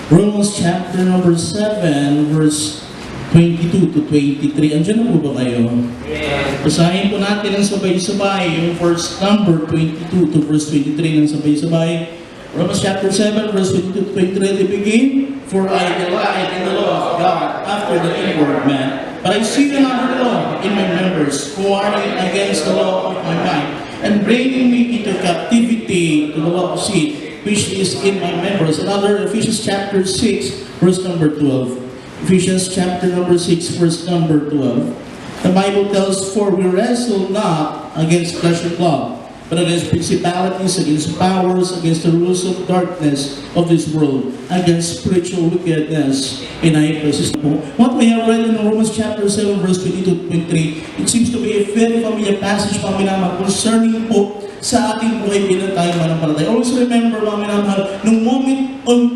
Romans chapter number 7, verse 22 to 23. Andiyan na po ba kayo? Yes. Basahin po natin ang sabay-sabay, yung verse number 22 to verse 23 ng sabay-sabay. Romans chapter 7, verse 22 to 23, they begin, "For I delight in the law of God after the inward man, but I see another law in my members, warring against the law of my mind, and bringing me into captivity to the law of sin, which is in my members." Another, Ephesians chapter 6, verse number 12. Ephesians chapter number 6, verse number 12. The Bible tells, "For we wrestle not against flesh and blood, but against principalities, against powers, against the rulers of darkness of this world, against spiritual wickedness in high places." What we have read in Romans chapter 7, verse 22 to 23, it seems to be a very familiar passage, mga minamahal, concerning po sa ating buhay bilang tayo manampalataya. Always remember, mga minamahal,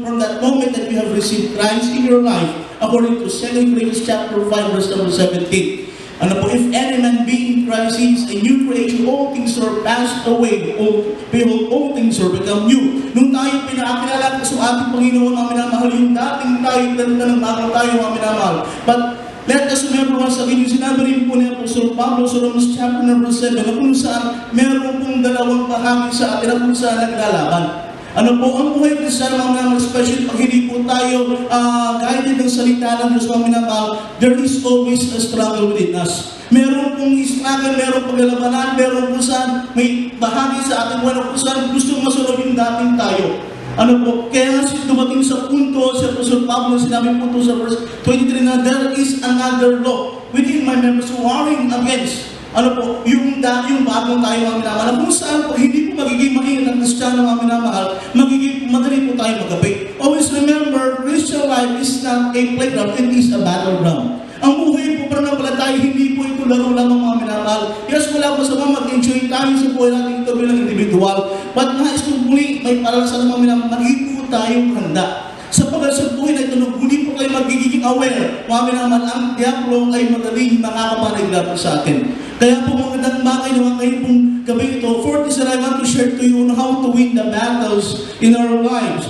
from that moment that you have received Christ in your life, according to 2 Corinthians chapter 5, verse number 17. Ano po, "If any man be in Christ, he is a new creation, all things are passed away, behold, all things are become new." Nung tayo pinakakilala sa ating Panginoon, mga minamahal, yung dating tayo, ganda ng bago tayo, mga minamahal. But let us remember once again, yung sinabi rin po ni Apostol Pablo sa Romans chapter number 7, na kung saan meron pong dalawang bahagi sa atin na kung saan naglalaban. Ano po, ang buhay Kristiyan, mga minamahal, especially pag hindi po tayo guided ng salita ng Diyos, mga minamahal, there is always a struggle within us. Meron pong struggle, meron pong lalabanan, meron po saan may bahagi sa ating buhay kung saan gustong masunod yung dating tayo. Ano po, kaya dumating sa punto, sa Apostol Pablo, sinabi po ito sa verse 23 na there is another law within my members warring against, ano po, yung bagong tayo, mga minamahal, kung saan po hindi po magiging maingat ang Kristiyano, mga minamahal, magiging madali po tayo magabi. Always remember, Christian life is not a playground, it is a battleground. Ang buhay po para tayo, hindi po ito laro lang, mga minamahal. Yes, wala po sa mga mag-enjoy tayo sa buhay natin ito bilang individual. But nais kong muli, may paralan mga minamahal, magiging po tayong handa. Sa buhay na ito, hindi po kayo magiging aware, mga minamahal, ang diablo ay madaling makakapanigla sa atin. Kaya po magandang bagay naman kayo pong gabi ito. For this, I want to share to you on how to win the battles in our lives.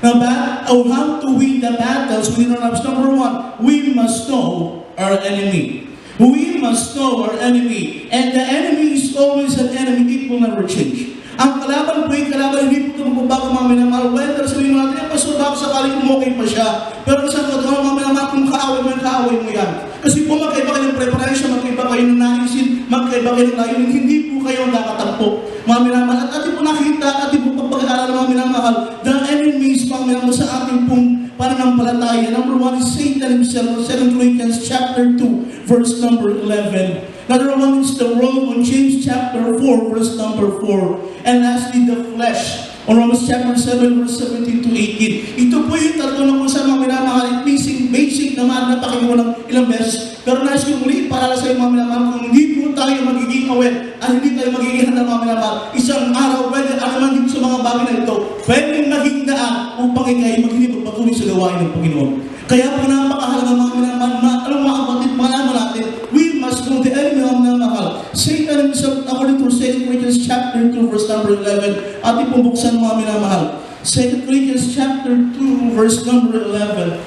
How to win the battles within our lives. Number one, we must know our enemy. We must know our enemy. And the enemy is always an enemy. It will never change. Ang kalaban po yung kalaban, hindi po ito magbabago, mga minamahal. Whether sabihin mo natin, pastor, baka sakaling umokay pa siya. Pero sa mga minamahal, kung kaaway mo yan. Kasi po magkaiba kayo ng preparation, magkaiba kayo ng naisin, magkaiba kayo ng layunin, hindi po kayo nakatagpo. Mga minamahal, at ating po nakita, ating po pagpag-aaral ng mga minamahal, the enemies, mga minamahal, sa ating pong pananampalataya. Number one is Satan himself, 2 Corinthians chapter 2, verse number 11. Another one is the world on James chapter 4, verse number 4. And lastly, the flesh on Romans chapter 7, verse 17 to 18. Ito po yung tatlo na kung saan mga minamahal, basic naman, napakinggan ko ng ilang beses. Pero nais ko muli para sa mga minamahal, kung hindi po tayo magiging aware at hindi tayo magiging handa, mga minamahal, isang araw, pwede alaman dito sa mga bagay na ito, pwedeng maging daan upang ikay magpatuloy sa gawain ng Panginoon. Kaya po napakahalaga, mga minamahal, alam mo mga kapatid, malaman natin, we must know the enemy, mga minamahal. Satan himself, according to 2 Corinthians chapter 2, verse number 11, ating pumuksan, mga minamahal. 2 Corinthians chapter 2, verse number 11.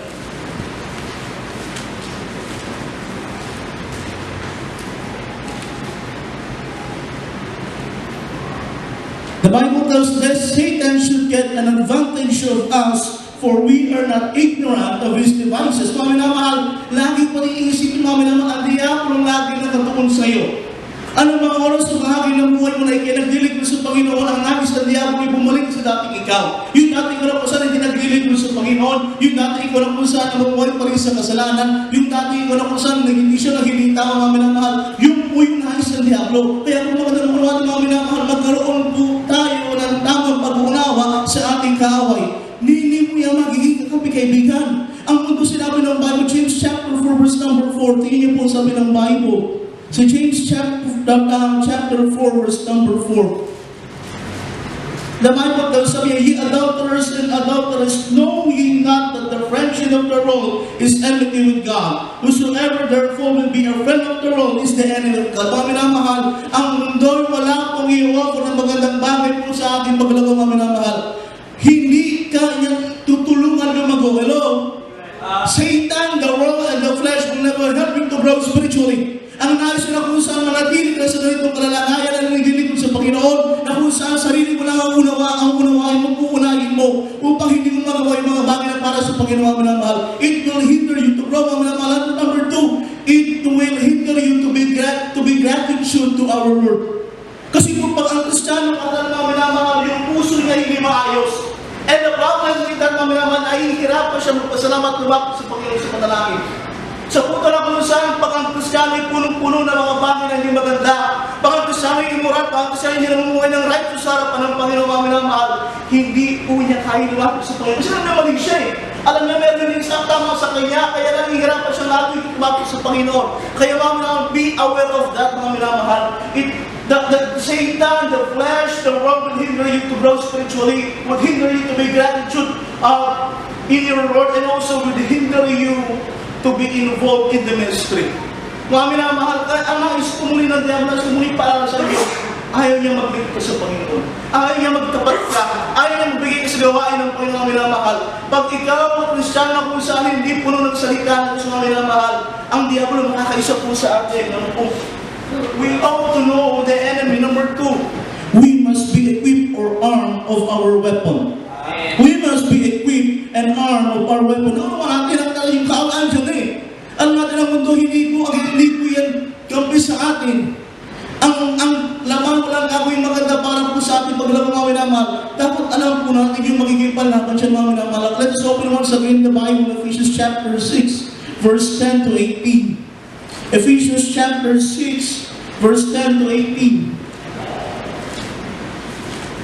The Bible tells that Satan should get an advantage of us, for we are not ignorant of his devices. Mga minamahal, lagi po iisipin, mga minamahal, ang diablo lagi nakatuon sa iyo. Ano mga oras sa bahagi ng buhay mo na ikinagdilig mo sa Panginoon, ang nagis ng diablo ay bumalik sa dating ikaw. Yung dating ikaw na kung saan ikinagdilig mo sa Panginoon, yung dating ikaw na kung saan nabubuhay pa rin sa kasalanan, yung dating ikaw na kung saan hindi siya naghilita, mga minamahal, yung po yung nagis ng diablo. Kaya kung magandang mga minamahal, magkaroon po tayo ng tamang pag-unawa sa ating kaaway. Hindi mo yung magiging kaibigan. Ang mundo sinabi ng Bible, James chapter 4, verse number 4. Tingin niyo po sabi ng Bible. So James chapter 4, verse number 4. The Bible tells us, ye adulterers and adulterers, know ye not that the friendship of the world is enmity with God? Whosoever therefore will be a friend of the world is the enemy of God. Mga minamahal, ang mundo wala pong iuwako ng magandang bagay po sa ating paglago, mga minamahal. Hindi ka niya tutulungan lumago. grow spiritually. Ang nais ko na kung saan manatili ka sa ganitong kalalagayan na nililingkod sa Panginoon, na kung saan sarili mo lang ang unawain mo, uunahin mo, upang hindi mo magawa yung mga bagay na para sa Panginoon, minamahal. It will hinder you to grow, minamahal. At number 2, it will hinder you to be gratitude to our Lord. Kasi kung pag ang Kristiyano, minamahal, yung puso niya hindi maayos. And the problem with that, minamahal, ay hihirapan siya magpasalamat lumapit sa Panginoon sa panalangin. Sa punto na kung saan, pag ang Kristiyano ay punong-puno ng mga bagay na hindi maganda, pag ang Kristiyano ay immoral, pag ang Kristiyano hindi namumuhay ng righteous sa harapan ng Panginoon, mga minamahal, hindi po niya kaya lumapit sa Panginoon. Kasi nagmamalig siya eh. Alam niya meron din sa tama sa kanya, kaya lang hihirapan siya lagi lumapit sa Panginoon. Kaya mga minamahal, be aware of that, mga minamahal. The Satan, the flesh, the world will hinder you to grow spiritually, will hinder you to be gratitude in your Lord, and also will hinder you to be involved in the ministry. Mga minamahal, ang nais kumuli ng diablo, kumuli para sa iyo, ayaw niya magbigay ka sa Panginoon. Ayaw niya magtapat ka. Ayaw niya magbigay ka sa gawain ng Panginoon, minamahal. Pag ikaw, Kristiyano, kung saan hindi puno ng salita ng mga minamahal, ang diablo makakaisa po sa atin. We ought to know the enemy. Number 2, we must be equipped or armed of our weapon. We must be equipped and armed of our weapon. Ano naman natin ang yung kaawaan dyan eh. Alam natin ang mundo, hindi po yan kampi sa atin. Ang laman walang gagawin maganda para po sa atin paglaban mga minamahal. Dapat alam po natin yung magiging palaban siya mga minamahal. Let us open once again the Bible, Ephesians chapter 6, verse 10 to 18. Ephesians chapter 6, verse 10 to 18.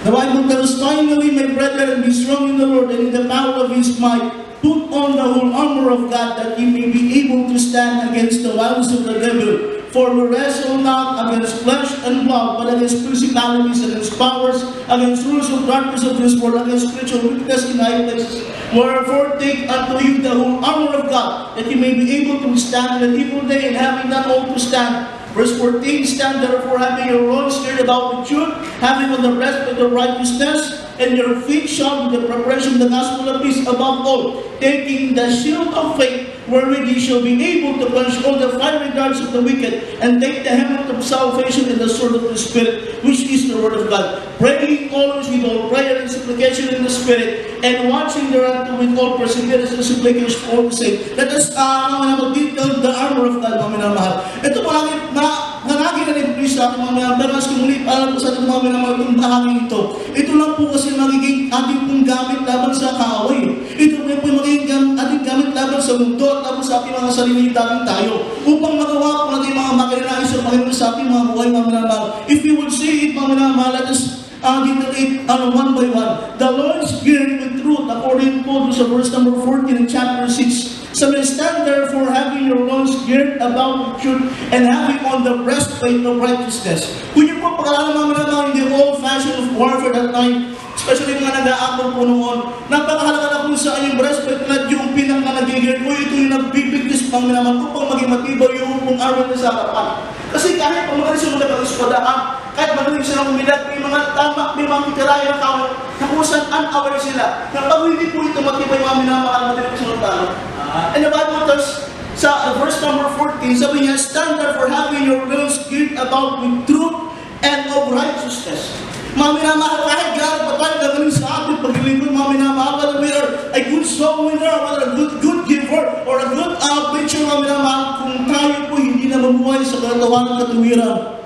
The Bible tells, finally, my brethren, be strong in the Lord and in the power of His might. Put on the whole armor of God, that ye may be able to stand against the wiles of the devil. For we wrestle not against flesh and blood, but against principalities, against powers, against rulers of darkness of this world, against spiritual wickedness in high places. Wherefore take unto you the whole armor of God, that ye may be able to withstand in an evil day, and having done all to stand. Verse 14, stand therefore having your loins girded about with truth, having on the breastplate of righteousness, and your feet shod with the preparation of the gospel of peace, above all, taking the shield of faith, wherewith ye shall be able to quench all the fiery darts of the wicked, and take the helmet of salvation and the sword of the Spirit, which is the word of God, praying always with all prayer and supplication in the Spirit, and watching thereunto with all perseverance and supplication for all the saints. Let us mag-detail the armor of God, mga minamahal. Ito malagi na rin sa ating mga minamahal, pero mas kumulit, alam po sa ating mga minamahal kung bahagin ito. Ito lang po kasi magiging ating pong gamit laban sa kaaway. Ito po yung magiging ating gamit laban sa mundo at laban sa ating mga sarili dating tayo. Upang magawa po natin mga bagay na nais sa Panginoon sa ating mga buhay, mga minamahal. If you would see it, mga minamahal, let us detail it one by one. The Lord is girded with truth, according to sa verse number 14 in chapter 6. So we stand therefore having your loins girded about with truth, and having on the breastplate of righteousness. Kung yung po pag-aalaman naman in the old fashion of warfare that time, especially mga nag-aakol po noon, napakahalaga na kung saan yung breastplate na yung pinaka-nagigird mo, ito yung nagbibigtis pang naman upang maging matibay yung upong armor na sa harapan. Kasi kahit pag magaling siya magkakaspadaan, kahit magaling siya ng umilag, may mga tama, may mga kitirayan na kawal, na kung saan unaware sila, na pag hindi po ito matibay mga minamahal, madaling siya ng talo. And the Bible tells, sa verse number 14, sabi niya, stand there for having your loins girded about with truth and of righteousness. Mga minamahal, kahit gano'n pa tayo gagaling sa ating paglilingkod, mga minamahal, whether we are a good soul winner, whether a good giver, or a good preacher, mga minamahal, kung tayo po hindi na mabuhay sa katawanan katuwiran,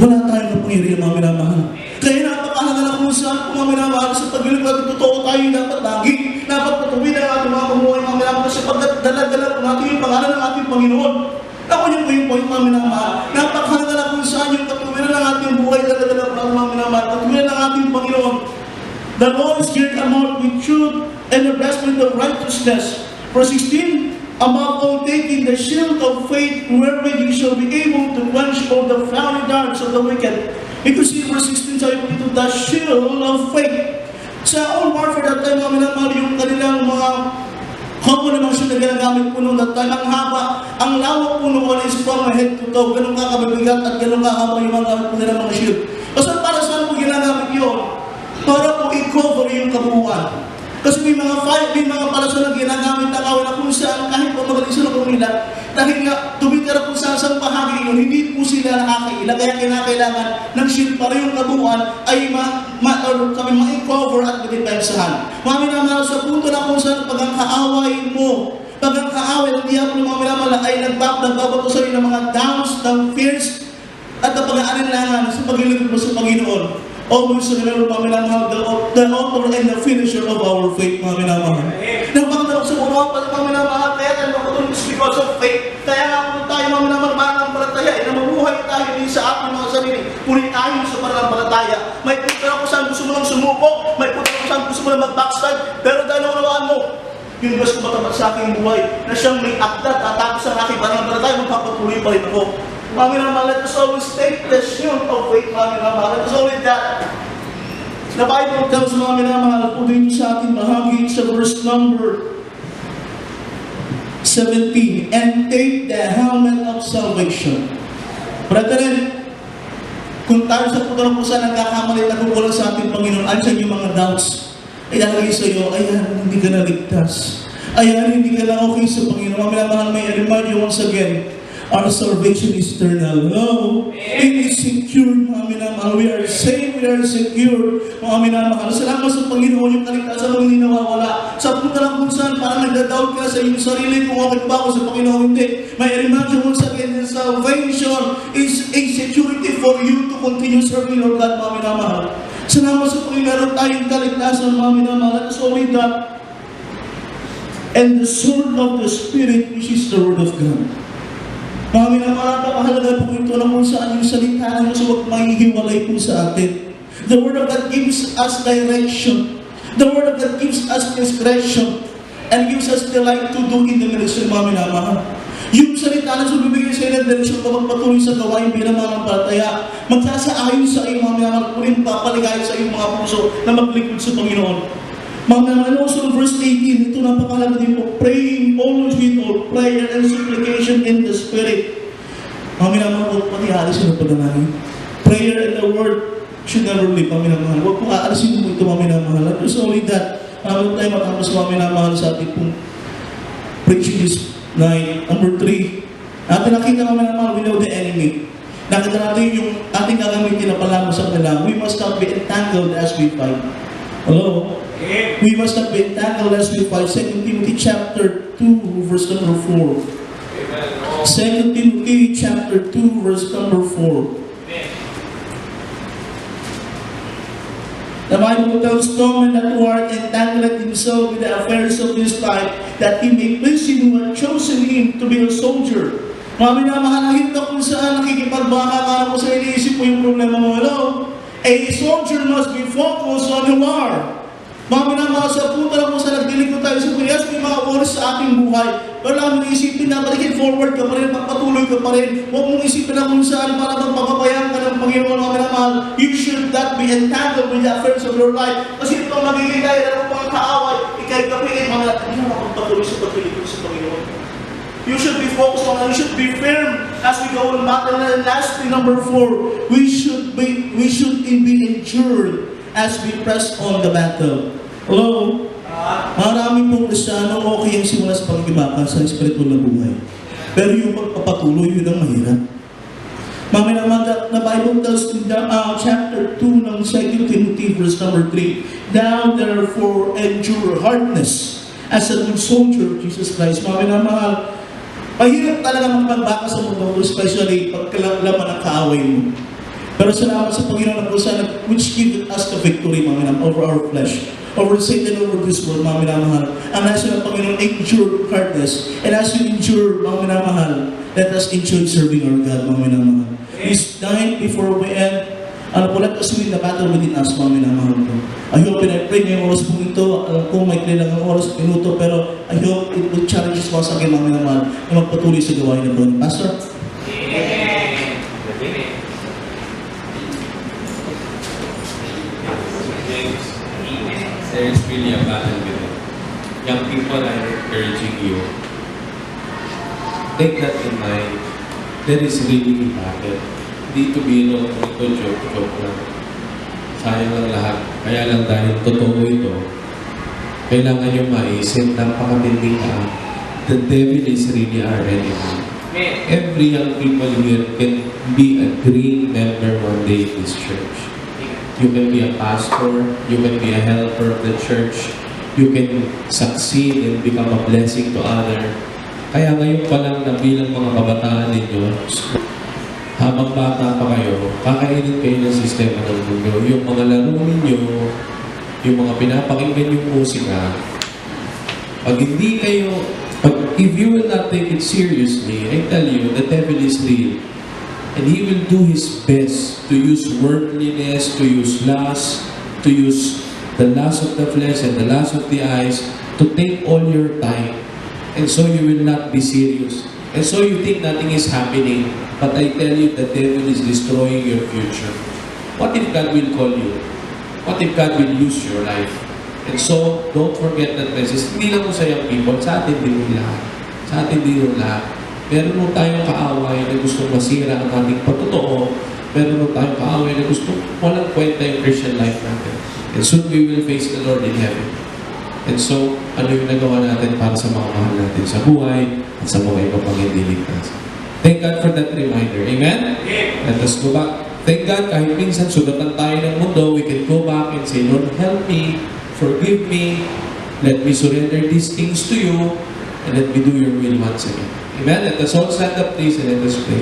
wala tayong napangyarihan, mga minamahal. Kaya napakahalaga na kung saan po, mga minamahal, sa paglilingkod, totoo tayo dapat lagi, dapat patuwin ang ating mga pamuhay, mga minamahal, kasi pagdala-dala po natin yung pangalan ng ating Panginoon. Ako yung po yung point, mga minamahal, napakahalaga na kung saan yung katuwiran ng ating buhay, dala-dala po natin, mga minamahal, katuwiran ng ating Panginoon. The Lord is girded about with truth and the breastplate of righteousness. Verse 16, above all, taking the shield of faith, wherewith you shall be able to quench all the fiery darts of the wicked. Because in verse 16, sabi po dito, the shield of faith. Sa all warfare that time, mga minamahal, yung kanilang mga common naman siya na ginagamit po noon that time, ang haba, ang lawak po noon is from head to toe, ganun ka kabibigat at ganun ka haba yung mga gamit po nila mga shield. Kasi para saan po ginagamit yun? Para po i-cover yung kabuuan. Kasi may mga palasyo na ginagamit na kawan na kung saan kahit pa magaling sila kumilat, dahil nga tumitira kung saan sa bahagi yun, hindi po sila nakakailan. Kaya kinakailangan ng shield para yung kabuuan ay kami ma-cover at ma-depensahan. Mami naman sa punto na kung saan pag ang kaaway mo, pag ang kaaway ng Diablo mga minamala ay nagbabato sa iyo ng mga downs, ng fears, at ang pag-aalinlangan sa pagilid mo sa Panginoon. Always remember, mga minamahal, the author and the finisher of our faith, mga minamahal. Nagpagdalok sa mga minamahal, kaya tayo makatulog because of faith. Kaya nga kung tayo, mga minamahal, mananampalataya, na mabuhay tayo din sa ating mga sarili. Punit tayo sa pananampalataya. May punta na kung saan gusto mo lang sumuko, may punta na kung saan gusto mo lang mag-backslide, pero dahil naunawaan mo, yung Diyos ko matapat sa aking buhay, na siyang may akdat at tapos ang aking pananampalataya, magpapatuloy pa rin ako. Mga minamahal, let us always take the shield of faith, mga minamahal. Let us always that. The Bible tells mga minamahal, po dito sa ating bahagi sa verse number 17, and take the helmet of salvation. Brethren, kung tayo sa punto ng pusa nagkakamali at nagkukulang sa ating Panginoon, ansan yung mga doubts, ay lalagay sa iyo, ayan, hindi ka naligtas. Ayan, hindi ka na okay sa Panginoon. Mga minamahal, may remind you once again, our salvation is eternal. No, it is secure, mga minamahal. We are safe, we are secure, mga minamahal. Salamat sa Panginoon, yung kaligtasan mo hindi nawawala. Sa punta lang kung saan, parang nagda-doubt ka sa iyong sarili kung okay ba ako sa Panginoon, hindi. May remind once again, the salvation is a security for you to continue serving Lord God, mga minamahal. Salamat sa Panginoon, meron tayong kaligtasan, mga minamahal. At so with that, and the sword of the Spirit, which is the Word of God. Mga minamahal, napakahalaga po ito na kung saan yung salita ng Diyos huwag maghihiwalay po sa atin. The Word of God gives us direction. The Word of God gives us discretion and gives us the light to do in the ministry, mga minamahal. Yung salita ng Diyos bibigyan sa iyo ng direksyon kapag patuloy sa gawain bilang mga palataya, magsasaayon sa iyo, mga minamahal, kunin papaligay sa iyong mga puso na maglingkod sa Panginoon. Mga minamahal, also verse 18, ito napakahalaga din po, praying always with all prayer and supplication in the Spirit. Mga minamahal, huwag pati aalisin ang pagdanahin. Prayer and the Word should never leave, mga minamahal. Huwag po aalisin mo ito, mga minamahal. At just only that, huwag tayo matapos, mga minamahal, sa ating pong preaching this night. Number 3, natin nakita, mga minamahal, we know the enemy. Nakita natin yung ating gagamitin na palaman sa kanila. We must not be entangled as we fight. Hello? We must not be entangled as we fight. 2 Timothy chapter 2, verse number 4. 2 Timothy chapter 2, verse number 4. The Bible tells no man that who art entangled himself with the affairs of this life, that he may please him who hath chosen him to be a soldier. Mga minamahal, ito kung saan nakikipagbaka ka mo sa iniisip mo yung problema mo. Hello? A soldier must be focused on who are. Mga minamahal, sa punta lang mo sa nagdilig ko tayo sa Pilipinas, may mga oras sa ating buhay. Pero lang mong isipin na balikin forward ka pa rin, magpatuloy ka pa rin. Huwag mong isipin na kung saan para magpapabayaan ka ng Panginoon, mga minamahal. You should not be entangled with the affairs of your life. Kasi ito ang magiging gaya ng mga kaaway. Ikay kapiin, mga hindi na makapagpatuloy sa pagkilig sa Panginoon. You should be focused on, you should be firm as we go on battle. And lastly, number 4, we should be endured as we press on the battle. Hello? Maraming pong Kristiyano okay ang simula sa pagkibaka sa espiritual na buhay. Pero yung pagpapatuloy, yun ang mahirap. Mamaya naman, the Bible tells in chapter 2 ng 2 Timothy verse number 3, Thou therefore endure hardness as a good soldier of Jesus Christ. Mamaya naman, mahirap talaga magpagbaka sa mundo, especially pagkalaman ng kaaway mo. Pero salamat sa Panginoon na Pusa which give us the victory, mga minamahal, over our flesh, over Satan, over this world, mga minamahal. And as yung Panginoon endure hardness, and as you endure, mga minamahal, let us enjoy serving our God, mga minamahal. This night, before we end, let us win the battle within us, mga minamahal ko. I hope and I pray ngayong oras po ito, alam ko may kailangan ang oras, minuto, pero I hope it will challenge us once again, mga minamahal, na magpatuloy sa gawain ng Panginoon. Pastor? There is really a battle with it. Young people, I'm encouraging you. Take that in mind. There is really a battle. Hindi to be ito joke lang. Sayang lang lahat. Kaya lang dahil totoo ito, kailangan nyo maisip, napakatinding the devil is really our enemy. Every young people here can be a great member one day in this church. You can be a pastor, you can be a helper of the church, you can succeed and become a blessing to others. Kaya ngayon pa lang na bilang mga kabataan ninyo, habang bata pa kayo, kakainin kayo ng sistema ng mundo. Yung mga laro ninyo, yung mga pinapakinggan yung musika, pag hindi kayo, if you will not take it seriously, I tell you, the devil is real. And he will do his best to use worldliness, to use lust, to use the lust of the flesh and the lust of the eyes to take all your time. And so you will not be serious. And so you think nothing is happening. But I tell you, the devil is destroying your future. What if God will call you? What if God will use your life? And so, don't forget that message. Hindi lang mo sa young people, sa atin din yung lahat. Sa atin din yung lahat. Meron mo tayong kaaway na gustong masira ang ating patotoo. Meron mo tayong kaaway na gustong walang kwenta yung Christian life natin. And soon we will face the Lord in heaven. And so, ano yung nagawa natin para sa mga mahal natin sa buhay at sa mga iba pang hindi ligtas. Thank God for that reminder. Amen? Let us go back. Thank God, kahit minsan sugatan tayo ng mundo, we can go back and say, Lord, help me, forgive me, let me surrender these things to you, and let me do your will once again. Amen? Let us all stand up, please, and let us pray.